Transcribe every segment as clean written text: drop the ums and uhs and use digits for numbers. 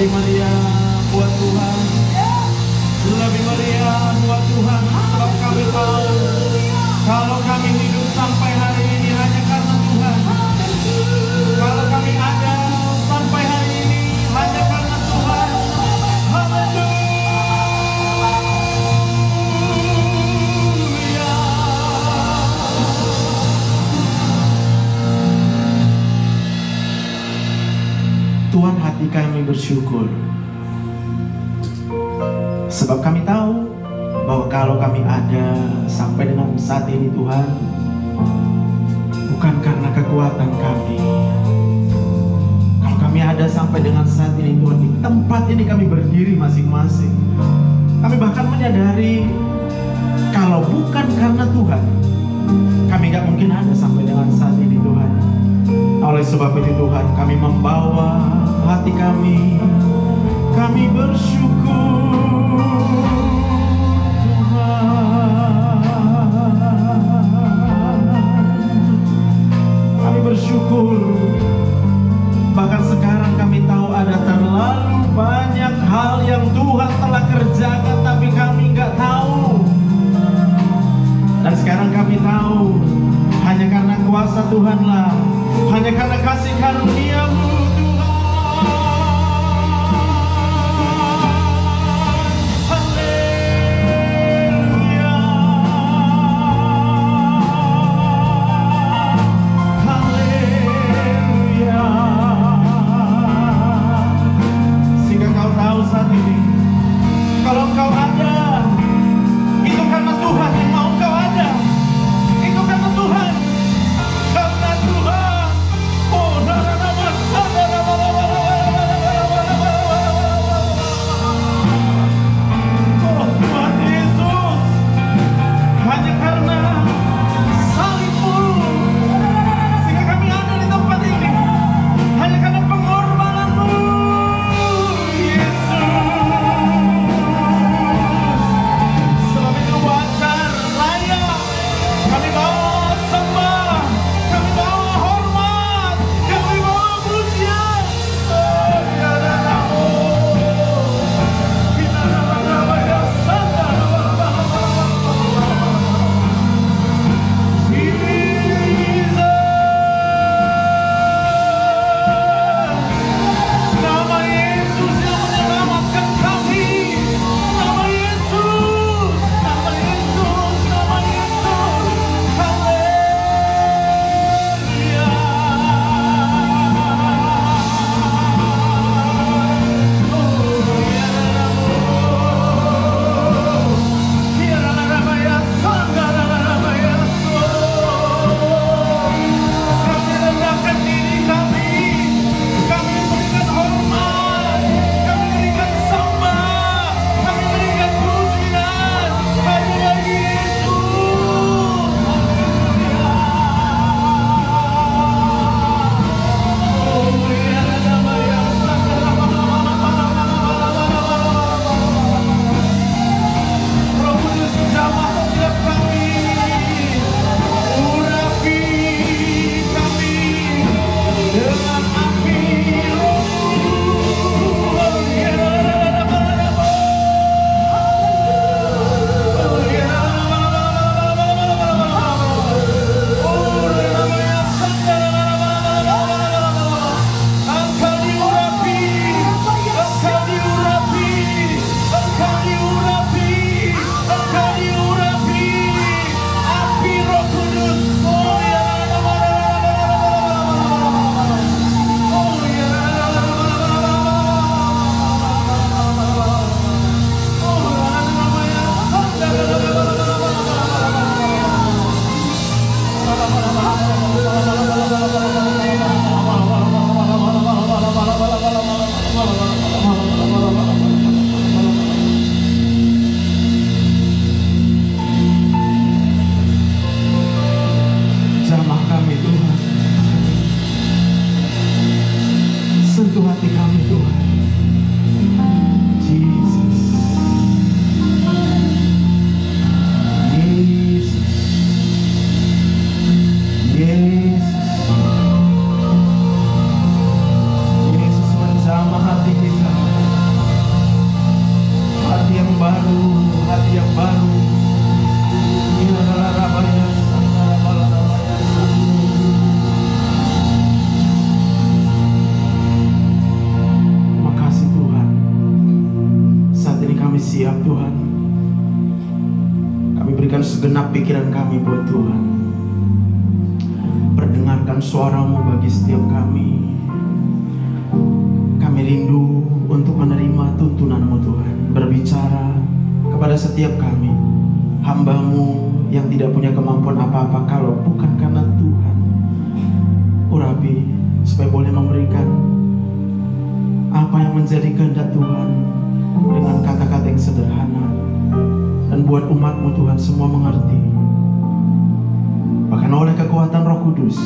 lebih meriah buat Tuhan. Lebih meriah buat Tuhan. Sebab kami tahu kalau kami hidup sampai hari ini hanya karena Tuhan. Kalau kami ada sampai hari ini hanya karena Tuhan. Haleluya. Tuhan, hati kami bersyukur. Sebab kami tahu bahwa kalau kami ada sampai dengan saat ini Tuhan, bukan karena kekuatan kami. Kalau kami ada sampai dengan saat ini Tuhan, di tempat ini kami berdiri masing-masing, kami bahkan menyadari kalau bukan karena Tuhan, kami gak mungkin ada sampai dengan saat ini Tuhan. Oleh sebab itu Tuhan, kami membawa hati kami bersyukur Tuhan. Kami bersyukur. Bahkan sekarang kami tahu ada terlalu banyak hal yang Tuhan telah kerjakan, tapi kami nggak tahu. Dan sekarang kami tahu hanya karena kuasa Tuhanlah, hanya karena kasih karunia-Mu Tuhan. Haleluya. Haleluya. Sehingga kau tahu saat ini, kalau kau ada, itu karena Tuhan yang mau kau ada. Itu karena Tuhan. Karena Tuhan. Oh, nama-nama baru. Terima kasih Tuhan. Saat ini kami siap Tuhan. Kami berikan segenap pikiran kami buat Tuhan. Perdengarkan suara-Mu bagi setiap kami. Kami rindu untuk menerima tuntunan-Mu Tuhan. Berbicara kepada setiap kami, hamba-Mu yang tidak punya kemampuan apa-apa kalau bukan karena Tuhan. Urapi supaya boleh memberikan apa yang menjadi kehendak Tuhan dengan kata-kata yang sederhana, dan buat umat-Mu Tuhan semua mengerti. Bahkan oleh kekuatan Roh Kudus,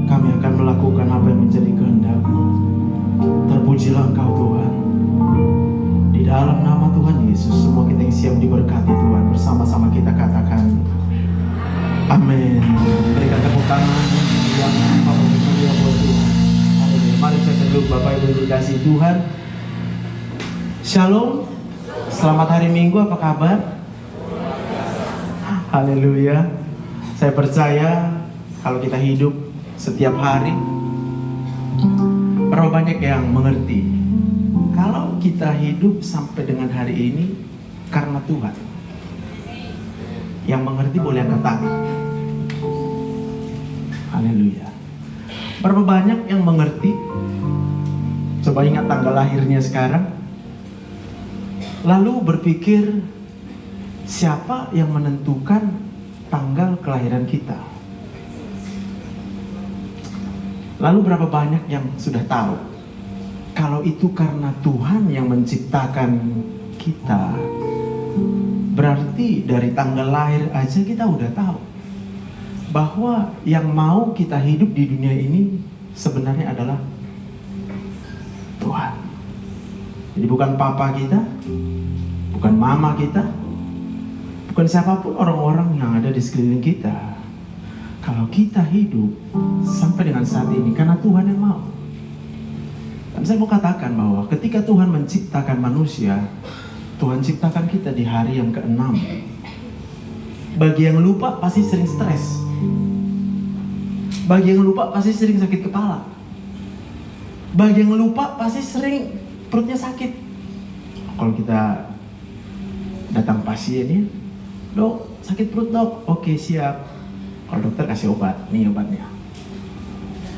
kami akan melakukan apa yang menjadi kehendak-Mu. Terpujilah Engkau Tuhan. Di dalam nama Tuhan Yesus, semua kita yang siap diberkati Tuhan. Bersama-sama kita katakan amin. Berikan tepuk tangan yang mulia buat Tuhan. Amin. Mari kita seduh. Bapak Ibu dikasihi Tuhan. Shalom. Selamat hari Minggu, apa kabar? Haleluya. Saya percaya kalau kita hidup setiap hari, berapa banyak yang mengerti kalau kita hidup sampai dengan hari ini karena Tuhan. Yang mengerti boleh angkat tangan. Haleluya. Berapa banyak yang mengerti? Coba ingat tanggal lahirnya sekarang. Lalu berpikir, siapa yang menentukan tanggal kelahiran kita? Lalu berapa banyak yang sudah tahu kalau itu karena Tuhan yang menciptakan kita? Berarti dari tanggal lahir aja kita udah tahu bahwa yang mau kita hidup di dunia ini sebenarnya adalah Tuhan. Jadi bukan papa kita, bukan mama kita, bukan siapapun orang-orang yang ada di sekeliling kita. Kalau kita hidup sampai dengan saat ini karena Tuhan yang mau. Dan saya mau katakan bahwa ketika Tuhan menciptakan manusia, Tuhan ciptakan kita di hari yang ke-6. Bagi yang lupa pasti sering stres. Bagi yang lupa pasti sering sakit kepala. Bagi yang lupa pasti sering perutnya sakit. Kalau kita datang pasiennya, dok sakit perut dok, oke siap. Kalau dokter kasih obat, nih obatnya.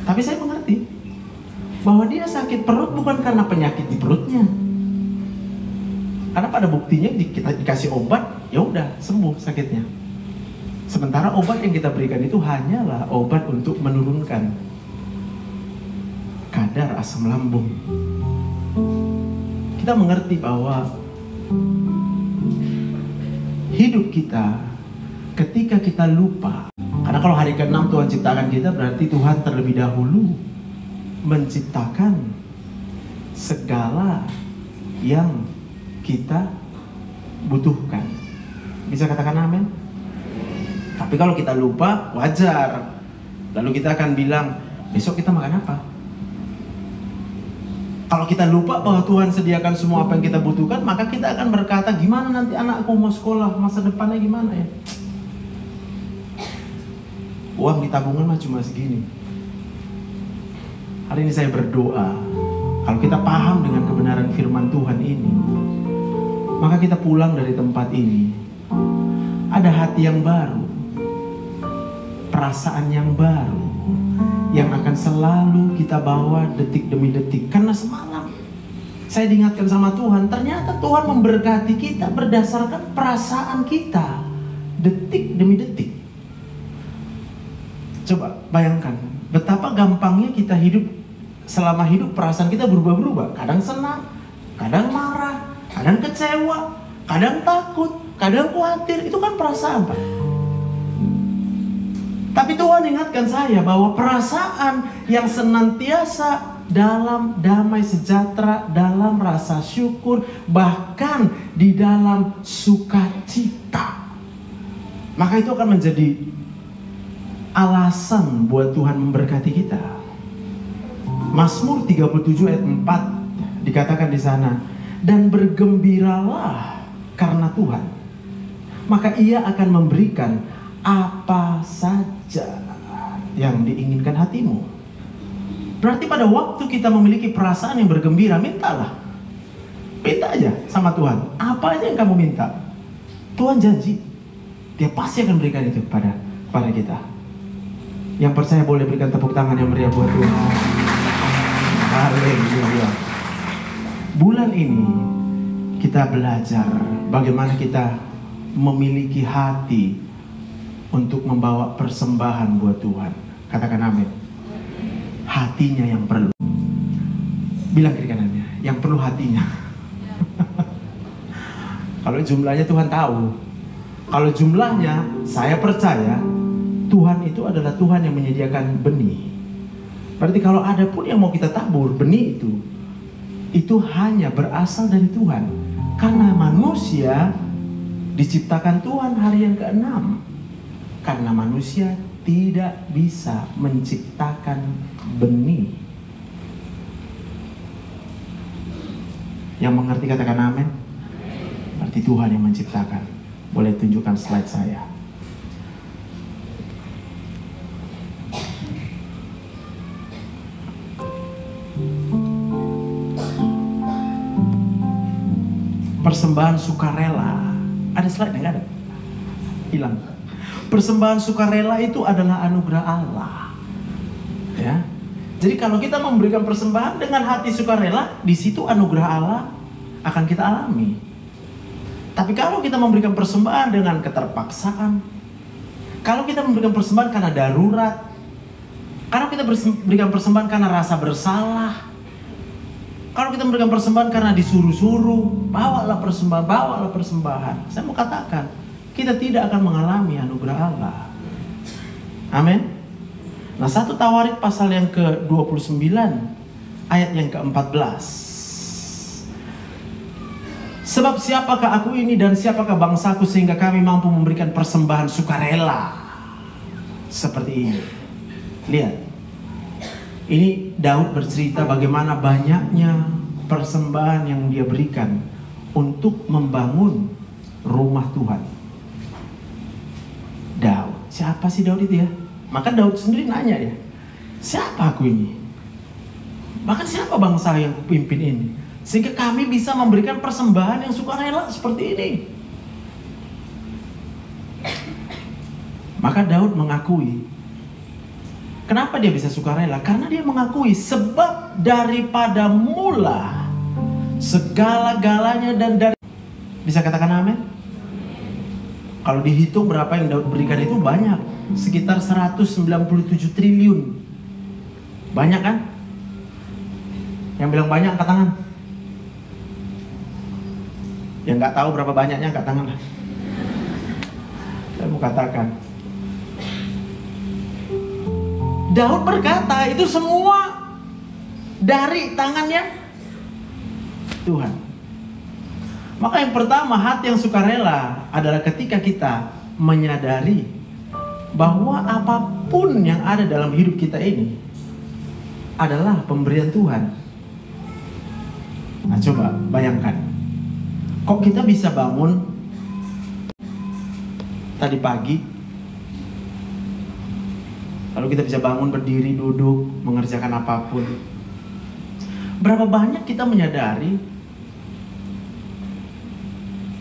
Tapi saya mengerti bahwa dia sakit perut bukan karena penyakit di perutnya. Karena pada buktinya kita dikasih obat, ya udah sembuh sakitnya. Sementara obat yang kita berikan itu hanyalah obat untuk menurunkan kadar asam lambung. Kita mengerti bahwa hidup kita ketika kita lupa. Karena kalau hari ke-6 Tuhan ciptakan kita, berarti Tuhan terlebih dahulu menciptakan segala yang kita butuhkan. Bisa katakan amin? Tapi kalau kita lupa, wajar. Lalu kita akan bilang, besok kita makan apa? Kalau kita lupa bahwa Tuhan sediakan semua apa yang kita butuhkan, maka kita akan berkata, gimana nanti anakku mau sekolah, masa depannya gimana ya? Uang di tabungan mah cuma segini. Hari ini saya berdoa, kalau kita paham dengan kebenaran firman Tuhan ini, maka kita pulang dari tempat ini, ada hati yang baru, perasaan yang baru, yang akan selalu kita bawa detik demi detik. Karena semalam saya diingatkan sama Tuhan, ternyata Tuhan memberkati kita berdasarkan perasaan kita, detik demi detik. Coba bayangkan betapa gampangnya kita hidup. Selama hidup perasaan kita berubah-ubah. Kadang senang, kadang marah, kadang kecewa, kadang takut, kadang khawatir. Itu kan perasaan, Pak. Tapi Tuhan ingatkan saya bahwa perasaan yang senantiasa dalam damai sejahtera, dalam rasa syukur, bahkan di dalam sukacita, maka itu akan menjadi alasan buat Tuhan memberkati kita. Mazmur 37 ayat 4 dikatakan di sana, dan bergembiralah karena Tuhan, maka Ia akan memberikan apa saja yang diinginkan hatimu. Berarti pada waktu kita memiliki perasaan yang bergembira, mintalah. Minta aja sama Tuhan. Apa aja yang kamu minta, Tuhan janji Dia pasti akan berikan itu kepada kita. Yang percaya boleh berikan tepuk tangan yang meriah buat Tuhan. Haleluya. Bulan ini kita belajar bagaimana kita memiliki hati untuk membawa persembahan buat Tuhan. Katakan amin. Hatinya yang perlu. Bilang kiri kanannya, yang perlu hatinya. Kalau jumlahnya Tuhan tahu. Kalau jumlahnya, saya percaya Tuhan itu adalah Tuhan yang menyediakan benih. Berarti kalau ada pun yang mau kita tabur, benih itu hanya berasal dari Tuhan. Karena manusia diciptakan Tuhan hari yang ke-6. Karena manusia tidak bisa menciptakan benih. Yang mengerti katakan amin. Berarti Tuhan yang menciptakan. Boleh tunjukkan slide saya. Persembahan sukarela. Ada slide nggak ada? Hilang. Persembahan sukarela itu adalah anugerah Allah. Ya. Jadi kalau kita memberikan persembahan dengan hati sukarela, di situ anugerah Allah akan kita alami. Tapi kalau kita memberikan persembahan dengan keterpaksaan, kalau kita memberikan persembahan karena darurat, kalau kita berikan persembahan karena rasa bersalah, kalau kita memberikan persembahan karena disuruh-suruh, bawalah persembahan. Saya mau katakan, kita tidak akan mengalami anugerah Allah. Amin. Nah, 1 Tawarik pasal yang ke-29 ayat yang ke-14. Sebab siapakah aku ini dan siapakah bangsaku sehingga kami mampu memberikan persembahan sukarela seperti ini. Lihat. Ini Daud bercerita bagaimana banyaknya persembahan yang dia berikan untuk membangun rumah Tuhan. Daud, siapa sih Daud itu ya? Maka Daud sendiri nanya ya, siapa aku ini? Bahkan siapa bangsa yang kupimpin ini? Sehingga kami bisa memberikan persembahan yang sukarela seperti ini. Maka Daud mengakui. Kenapa dia bisa sukarela? Karena dia mengakui sebab daripada mula segala-galanya dan dari... Bisa katakan amin? Kalau dihitung berapa yang Daud berikan itu banyak. Sekitar 197 triliun. Banyak kan? Yang bilang banyak angkat tangan. Yang nggak tahu berapa banyaknya angkat tangan lah. Saya mau katakan, Daud berkata itu semua dari tangannya Tuhan. Maka yang pertama, hati yang sukarela adalah ketika kita menyadari bahwa apapun yang ada dalam hidup kita ini adalah pemberian Tuhan. Nah, coba bayangkan, kok kita bisa bangun tadi pagi, lalu kita bisa bangun, berdiri, duduk, mengerjakan apapun. Berapa banyak kita menyadari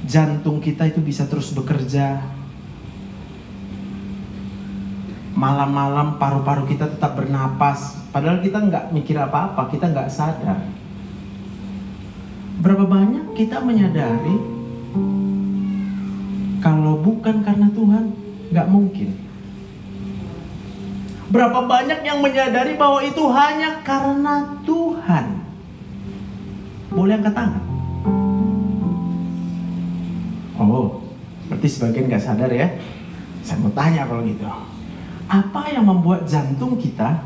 jantung kita itu bisa terus bekerja. Malam-malam paru-paru kita tetap bernapas, padahal kita nggak mikir apa-apa, kita nggak sadar. Berapa banyak kita menyadari kalau bukan karena Tuhan, nggak mungkin. Berapa banyak yang menyadari bahwa itu hanya karena Tuhan. Boleh angkat tangan? Oh, berarti sebagian nggak sadar ya. Saya mau tanya kalau gitu. Apa yang membuat jantung kita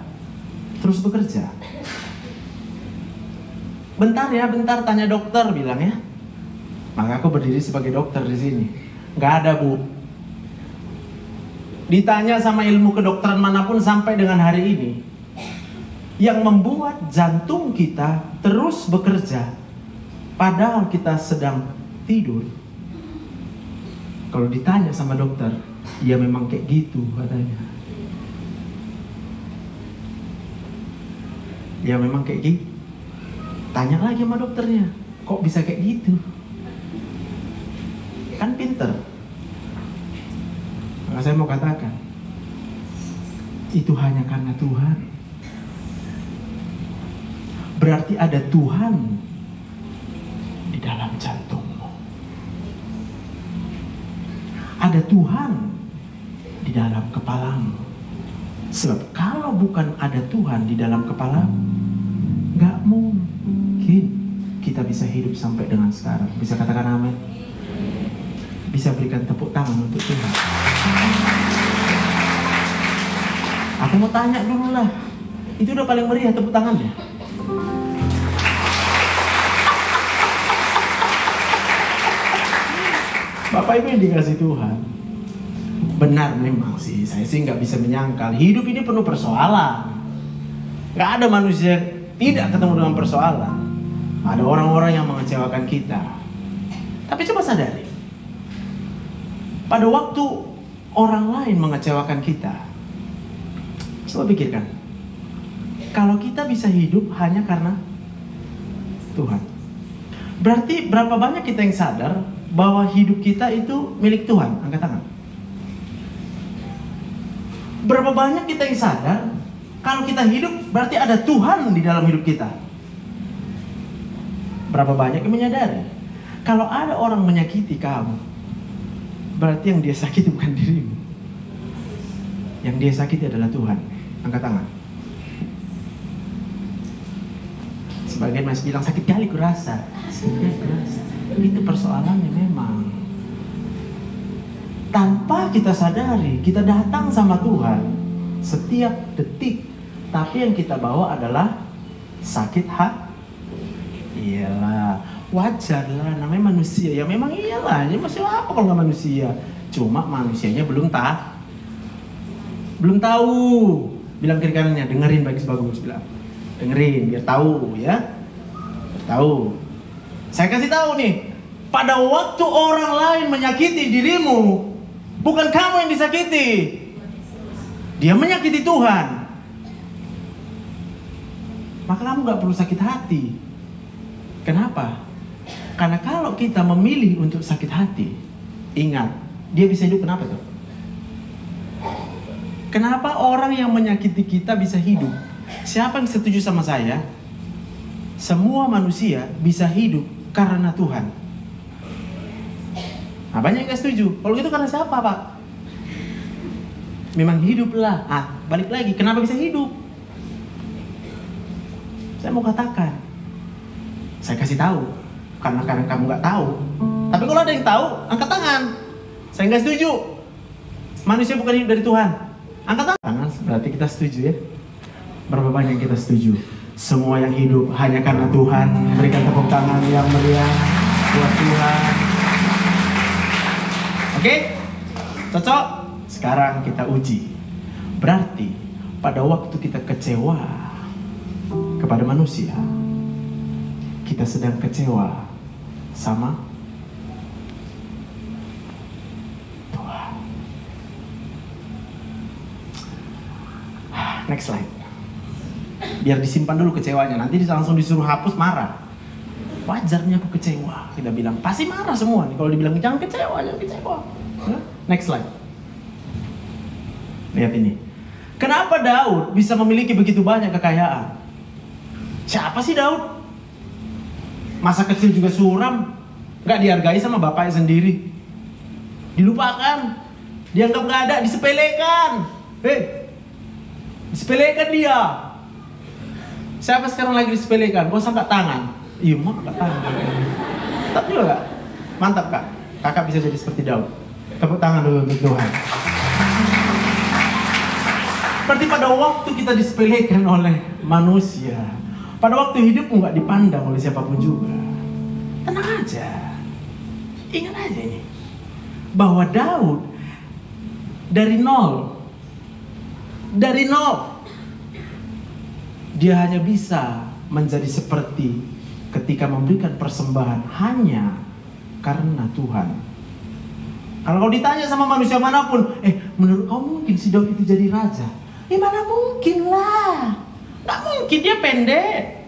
terus bekerja? Bentar ya, bentar, tanya dokter, bilang ya. Maka aku berdiri sebagai dokter di sini. Nggak ada, Bu. Ditanya sama ilmu kedokteran manapun sampai dengan hari ini, yang membuat jantung kita terus bekerja Padahal kita sedang tidur. Kalau ditanya sama dokter, ya memang kayak gitu katanya. Ya memang kayak gitu. Tanya lagi sama dokternya, kok bisa kayak gitu? Kan pinter. Maka saya mau katakan, itu hanya karena Tuhan. Berarti ada Tuhan di dalam jantungmu. Ada Tuhan di dalam kepalamu. Sebab kalau bukan ada Tuhan di dalam kepalamu, gak mungkin kita bisa hidup sampai dengan sekarang. Bisa katakan amin? Bisa berikan tepuk tangan untuk Tuhan. Aku mau tanya dulu lah, itu udah paling meriah tepuk tangannya? Bapak Ibu yang dikasih Tuhan, benar memang sih, saya sih nggak bisa menyangkal hidup ini penuh persoalan. Nggak ada manusia tidak ketemu dengan persoalan. Ada orang-orang yang mengecewakan kita. Tapi coba sadari, pada waktu orang lain mengecewakan kita, coba pikirkan, kalau kita bisa hidup hanya karena Tuhan, berarti berapa banyak kita yang sadar bahwa hidup kita itu milik Tuhan? Angkat tangan. Berapa banyak kita yang sadar kalau kita hidup berarti ada Tuhan di dalam hidup kita? Berapa banyak yang menyadari kalau ada orang menyakiti kamu, berarti yang dia sakiti bukan dirimu. Yang dia sakiti adalah Tuhan. Angkat tangan. Sebagian masih bilang sakit kali kurasa. Itu persoalannya memang. Tanpa kita sadari, kita datang sama Tuhan setiap detik, tapi yang kita bawa adalah sakit hati. Iyalah, wajar lah, namanya manusia. Ya memang iyalah, ya masih apa kalau nggak manusia? Cuma manusianya belum tahu. Bilang kiri kanannya, dengerin bagus-bagus, bilang. Dengerin, biar tahu ya. Biar tahu. Saya kasih tahu nih, pada waktu orang lain menyakiti dirimu, bukan kamu yang disakiti. Dia menyakiti Tuhan. Maka kamu gak perlu sakit hati. Kenapa? Karena kalau kita memilih untuk sakit hati, ingat, dia bisa hidup kenapa tuh? Kenapa orang yang menyakiti kita bisa hidup? Siapa yang setuju sama saya? Semua manusia bisa hidup karena Tuhan. Nah, banyak yang gak setuju. Kalau gitu karena siapa, Pak? Memang hiduplah. Balik lagi, kenapa bisa hidup? Saya mau katakan, saya kasih tahu, karena kamu gak tahu. Tapi kalau ada yang tahu, angkat tangan. Saya gak setuju. Manusia bukan hidup dari Tuhan. Angkat tangan, berarti kita setuju ya. Berapa banyak kita setuju? Semua yang hidup hanya karena Tuhan. Berikan tepuk tangan yang meriah buat Tuhan. Oke? Cocok? Sekarang kita uji. Berarti pada waktu kita kecewa kepada manusia, kita sedang kecewa sama Tuhan. Next slide. Biar disimpan dulu kecewanya, nanti langsung disuruh hapus marah. Wajarnya aku kecewa. Kita bilang pasti marah semua nih kalau dibilang jangan kecewa, jangan kecewa. Next slide. Lihat ini. Kenapa Daud bisa memiliki begitu banyak kekayaan? Siapa sih Daud? Masa kecil juga suram, nggak dihargai sama bapaknya sendiri, dilupakan, dianggap nggak ada, disepelekan. Disepelekan dia. Siapa sekarang lagi disepelekan? Bos angkat tangan. Iya, mau angkat tangan. Mantap juga gak? Mantap kak. Kakak bisa jadi seperti Daud. Tepuk tangan dulu untuk Tuhan. Berarti pada waktu kita disepelekan oleh manusia, pada waktu hidupmu gak dipandang oleh siapapun juga, tenang aja. Ingat aja ini, bahwa Daud dari nol, dia hanya bisa menjadi seperti ketika memberikan persembahan hanya karena Tuhan. Kalau ditanya sama manusia manapun, menurut kamu mungkin si Daud itu jadi raja? Mana mungkin lah. Gak mungkin, dia pendek.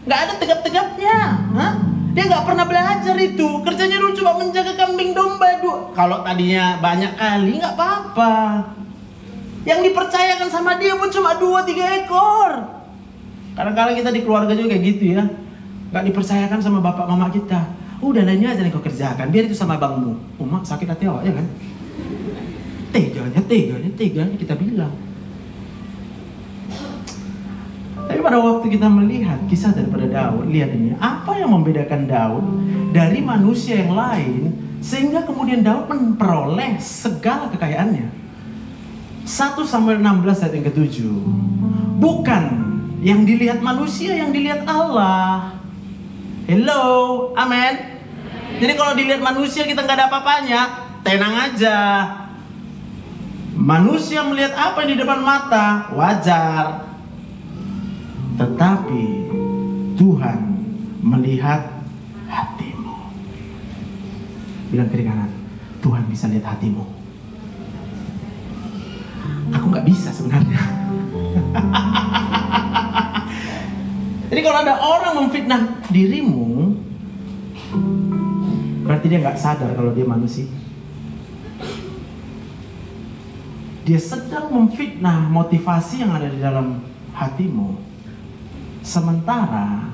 Gak ada tegap-tegapnya. Dia gak pernah belajar itu. Kerjanya dulu cuma menjaga kambing domba. Kalau tadinya banyak kali gak apa-apa. Yang dipercayakan sama dia pun cuma 2-3 ekor. Kadang-kadang kita di keluarga juga kayak gitu ya. Gak dipercayakan sama bapak mama kita. Udah lainnya aja nih kau kerjakan. Biar itu sama abangmu. Mak sakit hati awak ya kan. Teganya kita bilang. Tapi pada waktu kita melihat kisah daripada Daud, lihat ini, apa yang membedakan Daud dari manusia yang lain sehingga kemudian Daud memperoleh segala kekayaannya. 1 Samuel 16 ayat yang ke-7. Bukan yang dilihat manusia, yang dilihat Allah. Hello, amin. Jadi kalau dilihat manusia kita nggak ada apa-apanya, tenang aja. Manusia melihat apa yang di depan mata, wajar. Tetapi Tuhan melihat hatimu. Bilang kiri kanan, Tuhan bisa lihat hatimu. Aku nggak bisa sebenarnya. Jadi kalau ada orang memfitnah dirimu, berarti dia nggak sadar kalau dia manusia. Dia sedang memfitnah motivasi yang ada di dalam hatimu. Sementara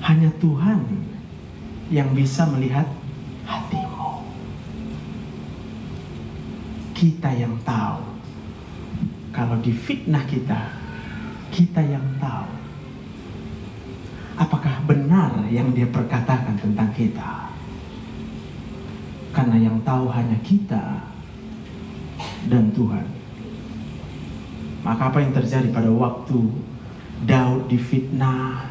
hanya Tuhan yang bisa melihat hatimu. Kita yang tahu. Kalau difitnah kita yang tahu. Apakah benar yang dia perkatakan tentang kita? Karena yang tahu hanya kita dan Tuhan. Maka apa yang terjadi pada waktu Daud difitnah,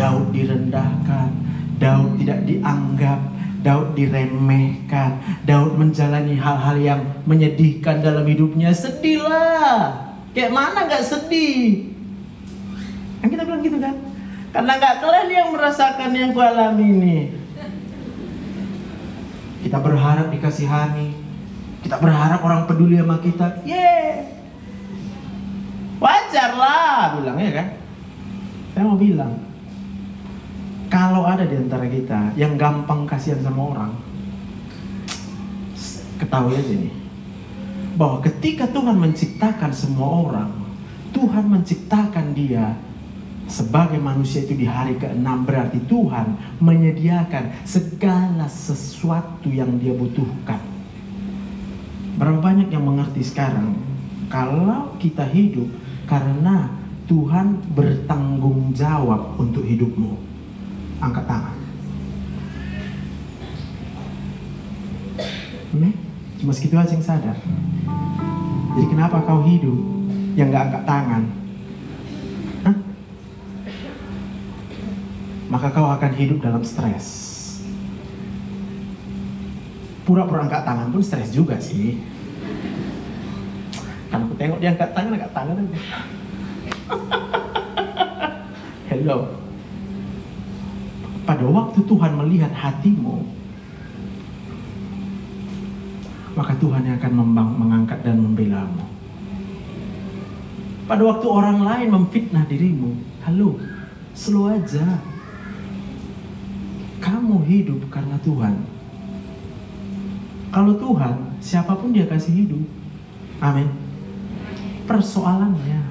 Daud direndahkan, Daud tidak dianggap, Daud diremehkan, Daud menjalani hal-hal yang menyedihkan dalam hidupnya. Sedihlah. Kayak mana gak sedih? Kan kita bilang gitu kan? Karena gak kalian yang merasakan yang ku alami ini. Kita berharap dikasihani, kita berharap orang peduli sama kita. Wajar lah bilangnya kan. Saya mau bilang, kalau ada di antara kita yang gampang kasihan sama orang, ketahui aja nih, bahwa ketika Tuhan menciptakan semua orang, Tuhan menciptakan dia sebagai manusia itu di hari ke-6. Berarti Tuhan menyediakan segala sesuatu yang dia butuhkan. Berapa banyak yang mengerti sekarang, kalau kita hidup karena Tuhan bertanggung jawab untuk hidupmu? Angkat tangan. Cuma segitu aja yang sadar. Jadi kenapa kau hidup yang gak angkat tangan? Maka kau akan hidup dalam stres. Pura-pura angkat tangan pun stres juga sih. Kan aku tengok dia angkat tangan aja. Hello. Pada waktu Tuhan melihat hatimu, maka Tuhan yang akan mengangkat dan membelamu. Pada waktu orang lain memfitnah dirimu, halo, slow aja. Kamu hidup karena Tuhan. Kalau Tuhan, siapapun dia kasih hidup. Amin. Persoalannya,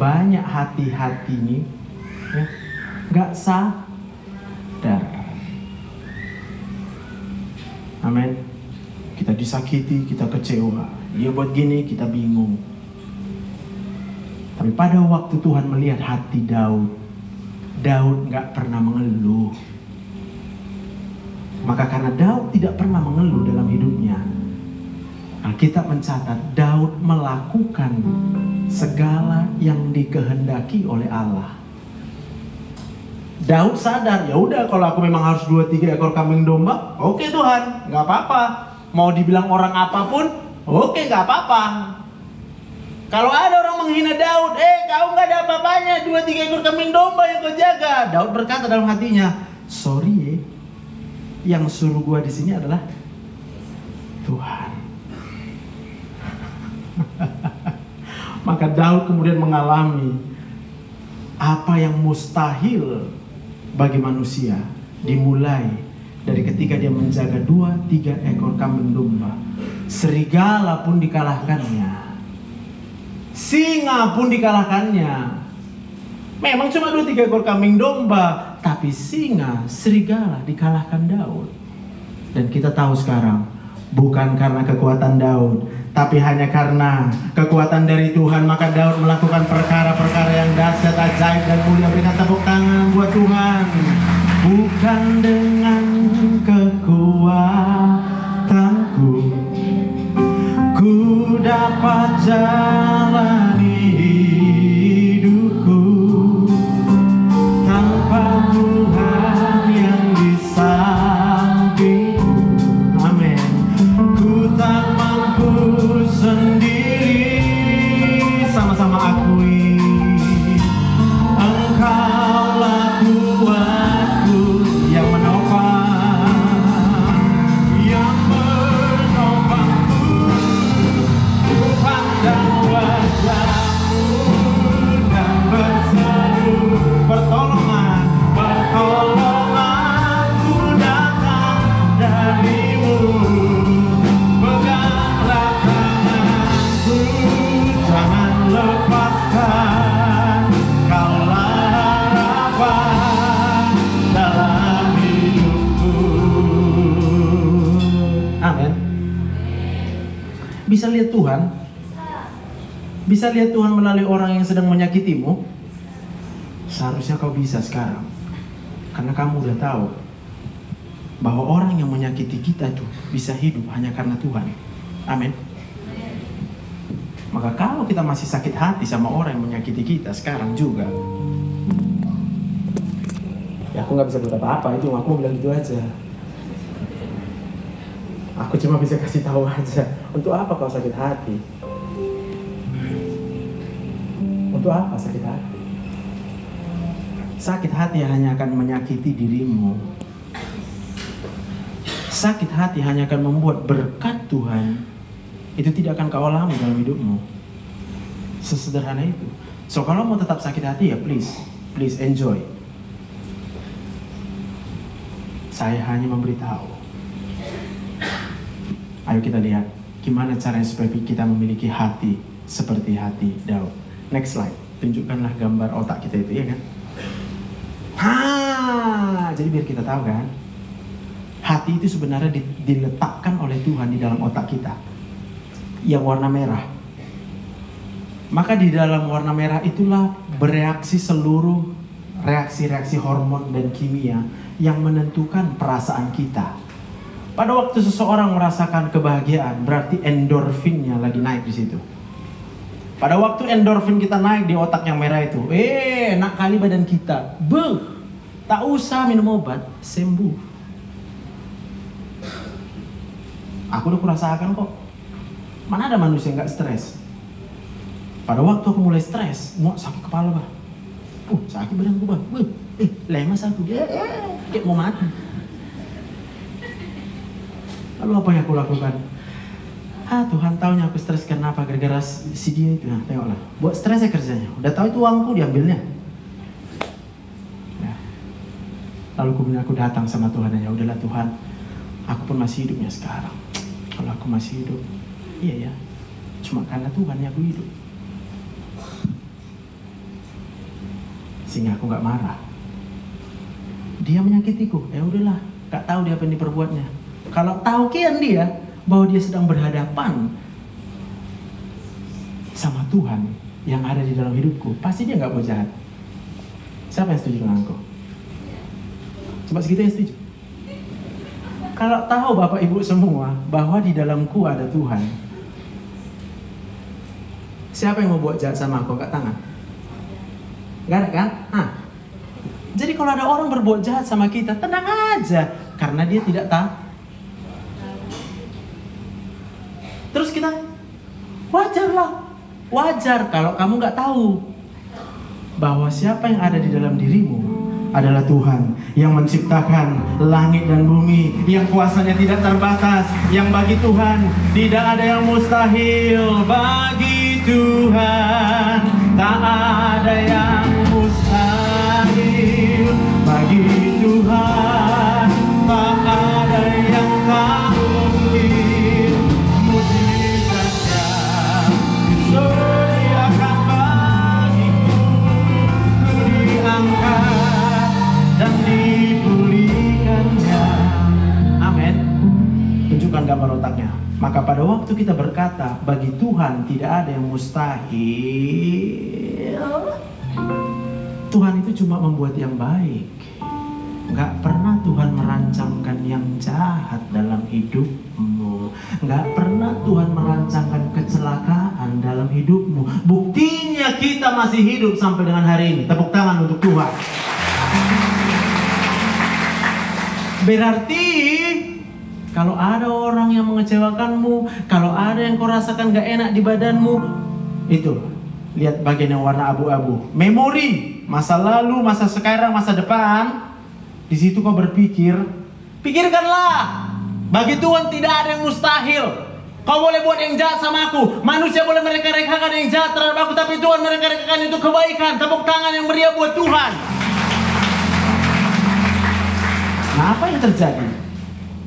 banyak hati-hati ini ya, gak sadar. Amin. Kita disakiti, kita kecewa. Dia buat gini, kita bingung. Tapi pada waktu Tuhan melihat hati Daud, Daud gak pernah mengeluh. Maka karena Daud tidak pernah mengeluh dalam hidupnya, Alkitab mencatat Daud melakukan segala yang dikehendaki oleh Allah. Daud sadar, ya udah kalau aku memang harus 2-3 ekor kambing domba, oke Tuhan, nggak apa-apa. Mau dibilang orang apapun, oke nggak apa-apa. Kalau ada orang menghina Daud, kau nggak ada apa-apanya, 2-3 ekor kambing domba yang kau jaga. Daud berkata dalam hatinya, sorry, yang suruh gua di sini adalah Tuhan. Maka Daud kemudian mengalami apa yang mustahil bagi manusia, dimulai dari ketika dia menjaga 2-3 ekor kambing domba. Serigala pun dikalahkannya, singa pun dikalahkannya. Memang cuma 2-3 ekor kambing domba, tapi singa, serigala dikalahkan Daud. Dan kita tahu sekarang, bukan karena kekuatan Daud, tapi hanya karena kekuatan dari Tuhan, maka Daud melakukan perkara-perkara yang dahsyat, ajaib dan mulia. Berikan tepuk tangan buat Tuhan. Bukan dengan kekuatanku ku dapat jalani hidupku tanpa Tuhan yang di sampingku. Amin. Ku tak mampu sendiri, sama-sama akui Engkaulah kuatku yang menopang, yang menopangku. Ku pandang wajah-Mu dan berseru pertolongan, pertolonganku datang dari-Mu. Peganglah tanganku, jangan lepaskan, Kaulah harapan dalam hidupku. Amin. Bisa lihat Tuhan? Bisa lihat Tuhan melalui orang yang sedang menyakitimu? Seharusnya kau bisa sekarang, karena kamu udah tahu bahwa orang yang menyakiti kita itu bisa hidup hanya karena Tuhan. Amin. Maka kalau kita masih sakit hati sama orang yang menyakiti kita sekarang juga, ya aku nggak bisa buat apa-apa, itu aku bilang gitu aja. Aku cuma bisa kasih tahu aja. Untuk apa kau sakit hati? Untuk apa sakit hati? Sakit hati hanya akan menyakiti dirimu. Sakit hati hanya akan membuat berkat Tuhan itu tidak akan kau alami dalam hidupmu. Sesederhana itu. So kalau mau tetap sakit hati ya please enjoy. Saya hanya memberitahu. Ayo kita lihat gimana caranya supaya kita memiliki hati seperti hati Daud. Next slide. Tunjukkanlah gambar otak kita itu, ya kan? Jadi biar kita tahu kan, hati itu sebenarnya diletakkan oleh Tuhan di dalam otak kita yang warna merah. Maka di dalam warna merah itulah bereaksi seluruh reaksi-reaksi hormon dan kimia yang menentukan perasaan kita. Pada waktu seseorang merasakan kebahagiaan, berarti endorfinnya lagi naik di situ. Pada waktu endorfin kita naik di otak yang merah itu, enak kali badan kita. Tak usah minum obat, sembuh. Aku udah kurasakan kok. Mana ada manusia yang gak stres? Pada waktu aku mulai stres, mau sakit kepala bah. Sakit badanku bah. Lemas aku. Kayak mau mati. Lalu apa yang aku lakukan? Tuhan taunya aku stres kenapa? Gara-gara si dia itu. Nah, tengoklah. Buat stres ya kerjanya. Udah tahu itu uangku diambilnya. Ya. Lalu kemudian aku datang sama Tuhan. Ya udahlah Tuhan, aku pun masih hidupnya sekarang. Kalau aku masih hidup, iya ya, cuma karena Tuhan yang aku hidup. Sehingga aku gak marah. Dia menyakitiku, ya udahlah, gak tahu dia apa yang diperbuatnya. Kalau tahu kian dia bahwa dia sedang berhadapan sama Tuhan yang ada di dalam hidupku, pasti dia gak mau jahat. Siapa yang setuju dengan aku? Coba segitu yang setuju. Kalau tahu Bapak Ibu semua bahwa di dalamku ada Tuhan, siapa yang mau buat jahat sama aku? Angkat tangan. Gak ada kan? Jadi kalau ada orang berbuat jahat sama kita, tenang aja, karena dia tidak tahu. Terus kita wajarlah. Wajar kalau kamu nggak tahu bahwa siapa yang ada di dalam dirimu adalah Tuhan yang menciptakan langit dan bumi, yang kuasanya tidak terbatas, yang bagi Tuhan tidak ada yang mustahil. Bagi Tuhan tak ada yang mustahil. Bagi Tuhan tak ada yang tak mungkin. Mujizatnya disediakan bagiku, ku diangkat dan dipulihkannya. Amin. Tunjukkan gambar otaknya. Maka pada waktu kita berkata bagi Tuhan tidak ada yang mustahil, Tuhan itu cuma membuat yang baik. Gak pernah Tuhan merancangkan yang jahat dalam hidupmu. Gak pernah Tuhan merancangkan kecelakaan dalam hidupmu. Buktinya kita masih hidup sampai dengan hari ini. Tepuk tangan untuk Tuhan. Berarti kalau ada orang yang mengecewakanmu, kalau ada yang kau rasakan gak enak di badanmu, itu lihat bagian yang warna abu-abu. Memori, masa lalu, masa sekarang, masa depan. Di situ kau berpikir, pikirkanlah, bagi Tuhan tidak ada yang mustahil. Kau boleh buat yang jahat sama aku, manusia boleh mereka-rekakan yang jahat terhadap aku, tapi Tuhan mereka-rekakan itu kebaikan. Tepuk tangan yang meriah buat Tuhan. Nah, apa yang terjadi?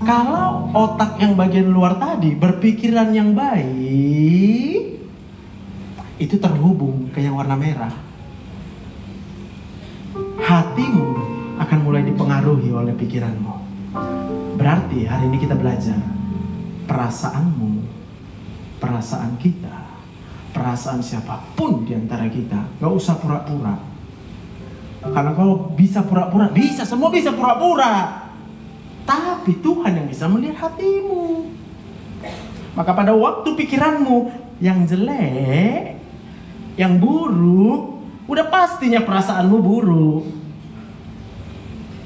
Kalau otak yang bagian luar tadi berpikiran yang baik, itu terhubung ke yang warna merah. Hatimu akan mulai dipengaruhi oleh pikiranmu. Berarti hari ini kita belajar perasaanmu, perasaan kita, perasaan siapapun di antara kita. Gak usah pura-pura. Karena kalau bisa pura-pura, bisa, semua bisa pura-pura. Tapi Tuhan yang bisa melihat hatimu. Maka pada waktu pikiranmu yang jelek, yang buruk, udah pastinya perasaanmu buruk.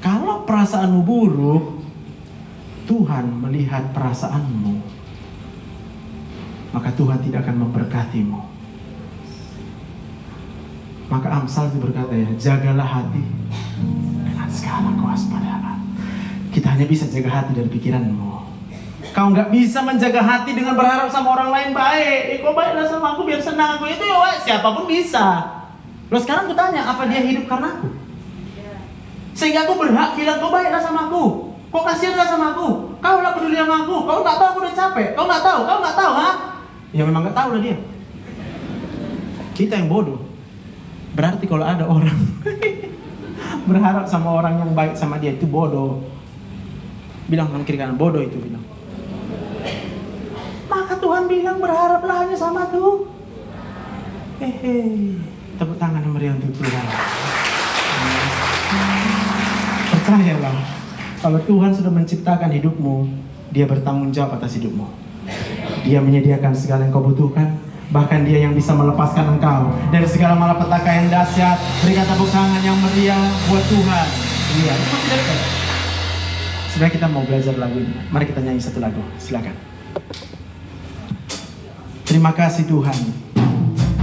Kalau perasaanmu buruk, Tuhan melihat perasaanmu, maka Tuhan tidak akan memberkatimu. Maka Amsal itu berkata ya, jagalah hati dengan segala kewaspadaan. Kita hanya bisa jaga hati dari pikiranmu. Kau nggak bisa menjaga hati dengan berharap sama orang lain baik. Kau baiklah sama aku biar senang aku. Itu ya siapapun bisa. Loh sekarang aku tanya, apa dia hidup karena aku? Sehingga aku berhak bilang kau baiklah sama aku. Kau kasihanlah sama aku. Kau lah peduli sama aku. Kau nggak tahu aku udah capek. Kau nggak tahu, ha? Ya memang nggak tahu lah dia. Kita yang bodoh. Berarti kalau ada orang berharap sama orang yang baik sama dia itu bodoh. Bilang kanan kiri kanan, bodoh itu bilang. Maka Tuhan bilang berharaplah hanya sama tuh. Tepuk tangan yang meriah untuk Tuhan. Percayalah, kalau Tuhan sudah menciptakan hidupmu, Dia bertanggung jawab atas hidupmu. Dia menyediakan segala yang kau butuhkan. Bahkan Dia yang bisa melepaskan engkau dari segala malapetaka yang dahsyat. Berikan tepuk tangan yang meriah buat Tuhan. Iya, itu masih dekat. Sebenarnya kita mau belajar lagu ini. Mari kita nyanyi satu lagu. Silakan. Terima kasih Tuhan.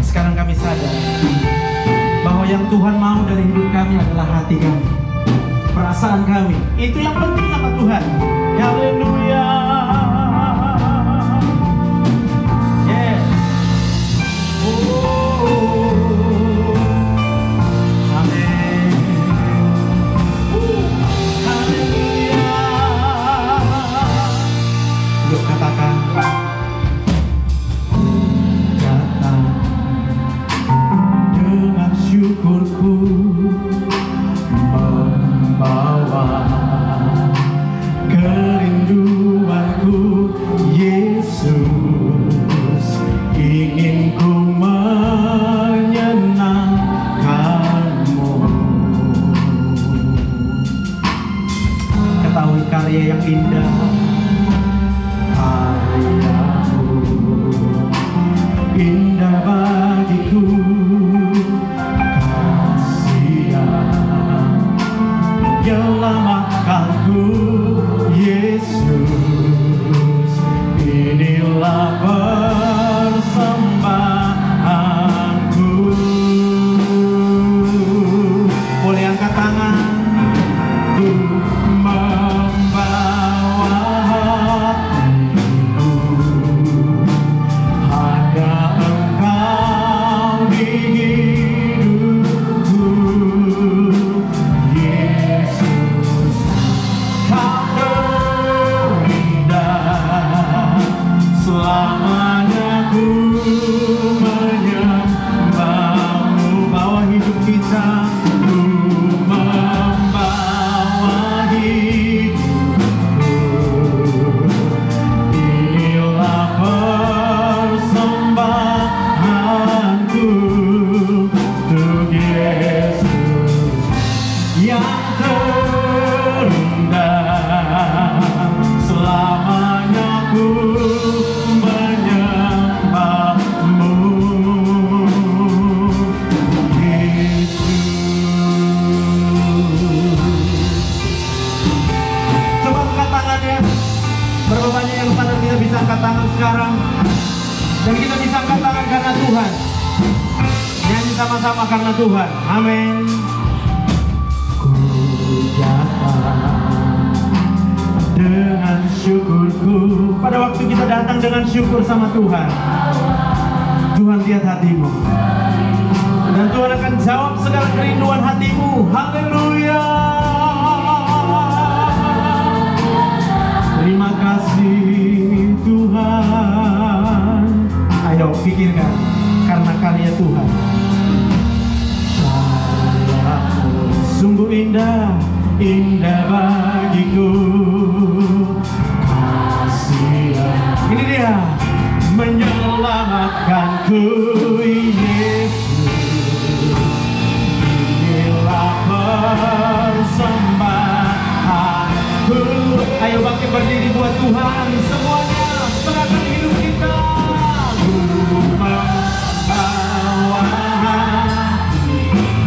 Sekarang kami sadar bahwa yang Tuhan mau dari hidup kami adalah hati kami, perasaan kami. Itu yang penting sama Tuhan. Haleluya. Yes. Amin. Haleluya. Yuk katakan. Datang dengan syukurku, membawa kerinduan. kita bisa angkat tangan sekarang. Dan kita bisa angkat tangan karena Tuhan. Nyanyi sama-sama karena Tuhan. Amin. Ku datang dengan syukurku. Pada waktu kita datang dengan syukur sama Tuhan, Tuhan lihat hatimu. Dan Tuhan akan jawab segala kerinduan hatimu. Haleluya. Terima kasih Tuhan. Ayo pikirkan, karena karya Tuhan. Sungguh indah, indah bagiku kasih. Ini dia, menyelamatkanku Yesus. Inilah persembahanku. Ayo bangkit berdiri buat Tuhan. Semuanya serahkan hidup kita. Ku membawa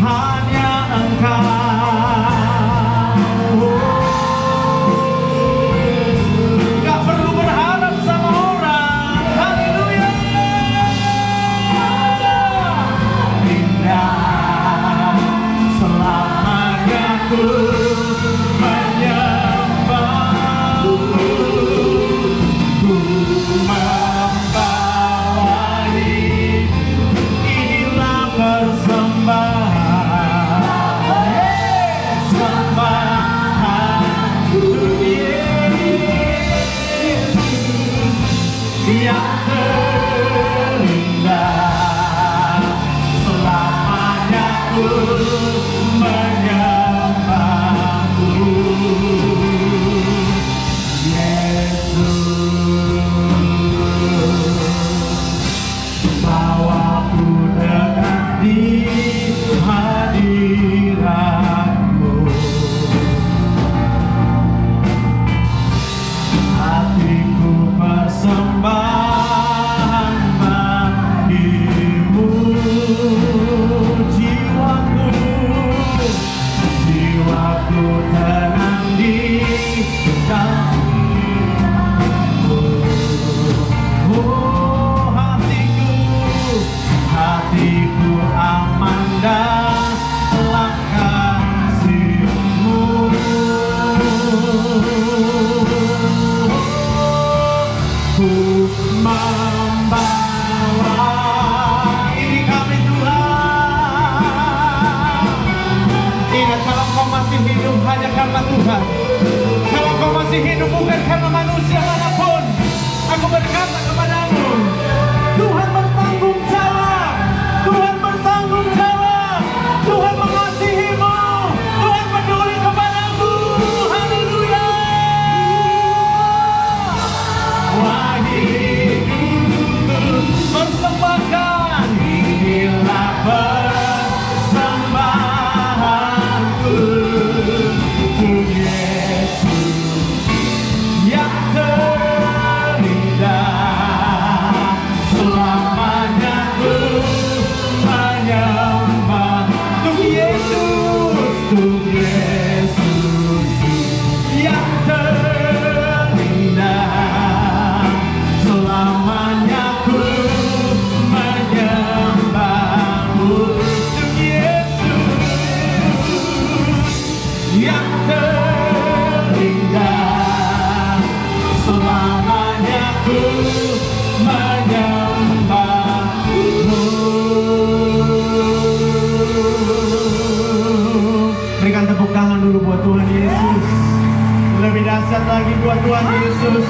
hanya Engkau. Gak perlu berharap sama orang. Haleluya. Indah selamanya ku menyembahmu. Ku membawa inilah persembahan. Sembahan untuk Yesus yang terindah. Selamanya ku menyembahmu Yesus. Bawaku dekat di hadiratmu. Hatiku persembahan bagimu. Jiwaku tenang di kaki-Mu. Oh, hatiku aman dalam kasih-Mu. Ku membawa ini kami Tuhan. Ingat, kalau kau masih hidup hanya karena Tuhan. Kalau kau masih hidup bukan karena manusia manapun. Aku berkata kepadamu, Tuhan bertanggung jawab. Tuhan bertanggung jawab. Tuhan mengasihimu. Tuhan peduli kepadamu. Haleluya. Wah, hidupku persembahkan. Inilah persembahanku untuk Yesus yang terindah. Selamanya ku menyembah untuk Yesus, untuk Yesus yang terindah. Selamanya ku menyembahmu untuk Yesus yang terindah. Selamanya ku menyembahmu. Berikan tepuk tangan dulu buat Tuhan Yesus. Lebih dahsyat lagi buat Tuhan Yesus.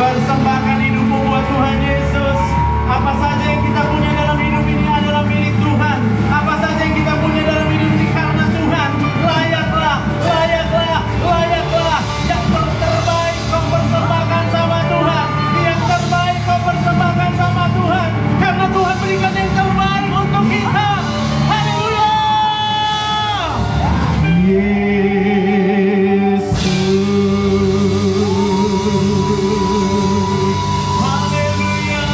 Persembahkan hidupmu buat Tuhan Yesus. Apa saja yang kita punya dalam hidup ini adalah milik Tuhan. Apa saja yang kita punya dalam hidup ini karena Tuhan. Layaklah, layaklah, layaklah. Yang terbaik kau persembahkan sama Tuhan. Yang terbaik kau persembahkan sama Tuhan. Karena Tuhan berikan yang terbaik untuk kita. Haleluya. Yesus. Haleluya.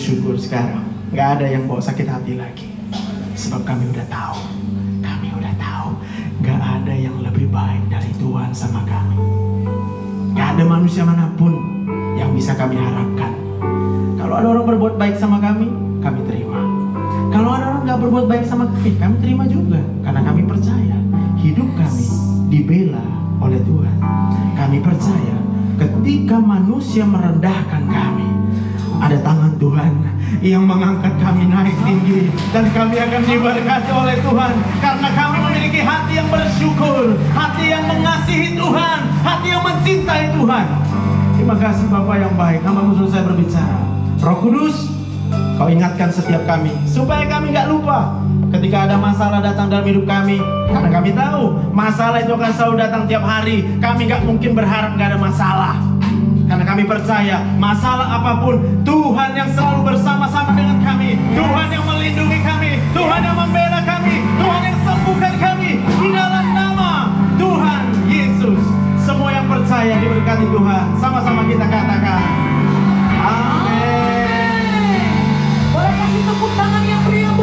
bersyukur sekarang. Gak ada yang bawa sakit hati lagi. Sebab kami udah tahu. Gak ada yang lebih baik dari Tuhan sama kami. Gak ada manusia manapun yang bisa kami harapkan. Kalau ada orang berbuat baik sama kami terima. Kalau ada orang gak berbuat baik sama kami terima juga. Karena kami percaya hidup kami dibela oleh Tuhan. Kami percaya ketika manusia merendahkan kami, ada tangan Tuhan yang mengangkat kami naik tinggi. Dan kami akan diberkati oleh Tuhan. Karena kami memiliki hati yang bersyukur, hati yang mengasihi Tuhan, hati yang mencintai Tuhan. Terima kasih Bapa yang baik. Hamba-Mu selesai berbicara. Roh Kudus, Kau ingatkan setiap kami, supaya kami gak lupa ketika ada masalah datang dalam hidup kami. Karena kami tahu masalah itu akan selalu datang tiap hari. Kami gak mungkin berharap gak ada masalah. Karena kami percaya masalah apapun, Tuhan yang selalu bersama-sama dengan kami, Tuhan yang melindungi kami, Tuhan yang membela kami, Tuhan yang sembuhkan kami. Di dalam nama Tuhan Yesus, semua yang percaya diberkati Tuhan. Sama-sama kita katakan amin. Boleh kasih tepuk tangan yang meriah.